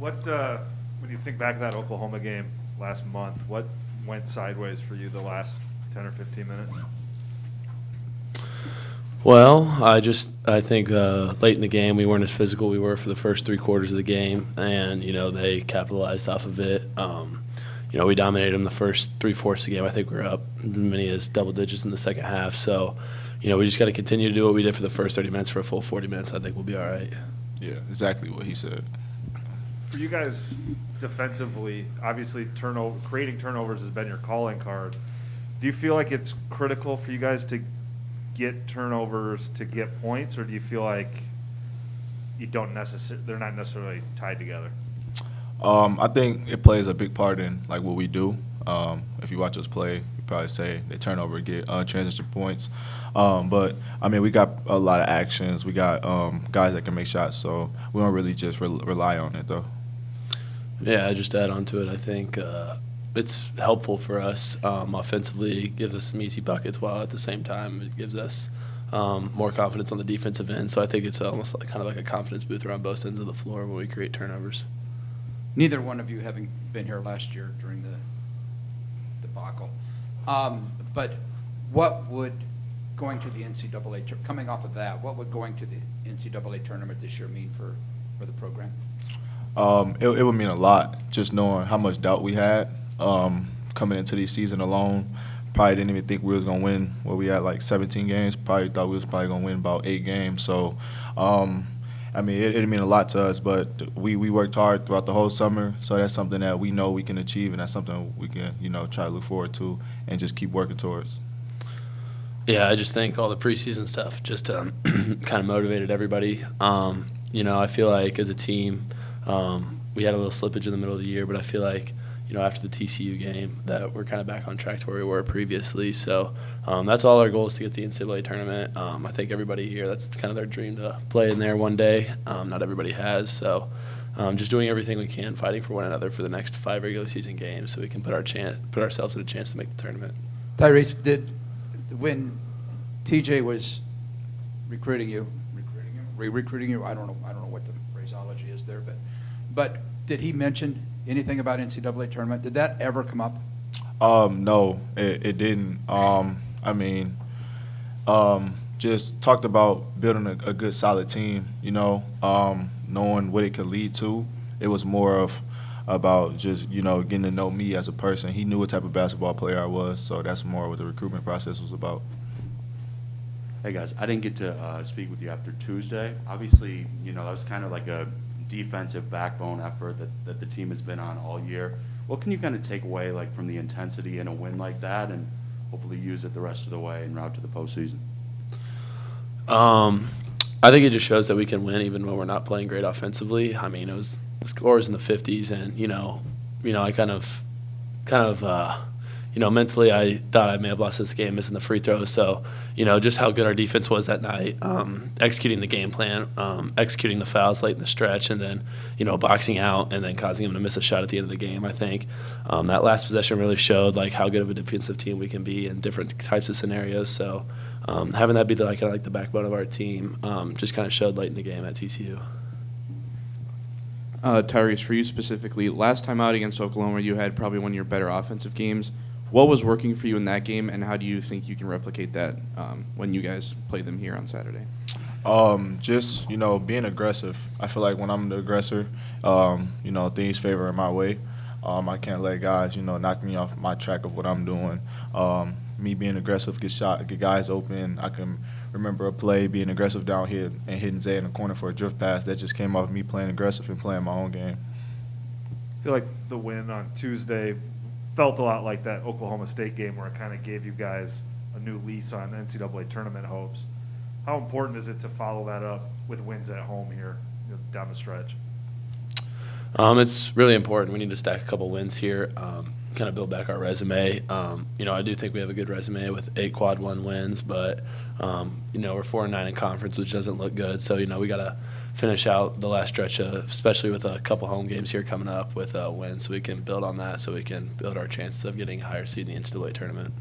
When you think back to that Oklahoma game last month, what went sideways for you the last 10 or 15 minutes? Well, I think late in the game we weren't as physical we were for the first 3 quarters of the game, and they capitalized off of it. We dominated them the first 3/4 of the game. I think we were up as many as double digits in the second half. So, we just got to continue to do what we did for the first 30 minutes for a full 40 minutes. I think we'll be all right. Yeah, exactly what he said. For you guys defensively, obviously creating turnovers has been your calling card. Do you feel like it's critical for you guys to get turnovers to get points, or do you feel like they're not necessarily tied together? I think it plays a big part in what we do. If you watch us play, you probably say they turn over, get transition points. But we got a lot of actions. We got guys that can make shots, so we don't really just rely on it though. Yeah, I just add on to it. I think it's helpful for us offensively. It gives us some easy buckets, while at the same time it gives us more confidence on the defensive end. So I think it's almost kind of like a confidence booster on both ends of the floor when we create turnovers. Neither one of you having been here last year during the debacle. But what would going to the NCAA, coming off of that, what would going to the NCAA tournament this year mean for the program? It would mean a lot, just knowing how much doubt we had coming into the season alone. Probably didn't even think we was going to win. We had 17 games. Probably thought we was probably going to win about 8 games. So, it'd mean a lot to us, but we worked hard throughout the whole summer, so that's something that we know we can achieve, and that's something we can, try to look forward to and just keep working towards. Yeah, I just think all the preseason stuff just kind of motivated everybody. I feel like as a team, we had a little slippage in the middle of the year, but I feel like, after the TCU game that we're kind of back on track to where we were previously. So that's all our goal is to get the NCAA tournament. I think everybody here, that's kind of their dream to play in there one day. Not everybody has. So just doing everything we can, fighting for one another for the next 5 regular season games so we can put ourselves in a chance to make the tournament. Tyrese, when TJ was recruiting you, I don't know what the phraseology is there, but did he mention anything about NCAA tournament? Did that ever come up? No, it didn't. Just talked about building a good, solid team. Knowing what it could lead to. It was more about just getting to know me as a person. He knew what type of basketball player I was, so that's more what the recruitment process was about. Hey guys, I didn't get to speak with you after Tuesday. Obviously, that was kind of like a defensive backbone effort that the team has been on all year. What can you kind of take away from the intensity in a win like that, and hopefully use it the rest of the way en route to the postseason? I think it just shows that we can win even when we're not playing great offensively. It was the scores in the 50s, and I kind of mentally I thought I may have lost this game missing the free throws. So, just how good our defense was that night, executing the game plan, executing the fouls late in the stretch, and then, boxing out and then causing them to miss a shot at the end of the game. I think that last possession really showed how good of a defensive team we can be in different types of scenarios. So having that be the backbone of our team just kind of showed late in the game at TCU. Tyrese, for you specifically, last time out against Oklahoma, you had probably one of your better offensive games. What was working for you in that game, and how do you think you can replicate that when you guys play them here on Saturday? Just, being aggressive. I feel like when I'm the aggressor, things favor in my way. I can't let guys, knock me off my track of what I'm doing. Me being aggressive, get guys open. I can remember a play being aggressive down here and hitting Zay in the corner for a drift pass. That just came off of me playing aggressive and playing my own game. I feel like the win on Tuesday felt a lot like that Oklahoma State game where it kind of gave you guys a new lease on NCAA tournament hopes. How important is it to follow that up with wins at home here down the stretch? It's really important. We need to stack a couple wins here, kind of build back our resume. I do think we have a good resume with 8 quad 1 wins, but we're 4-9 in conference, which doesn't look good. So we got to finish out the last stretch, especially with a couple home games here coming up with wins, so we can build on that, so we can build our chances of getting a higher seed in the NCAA tournament.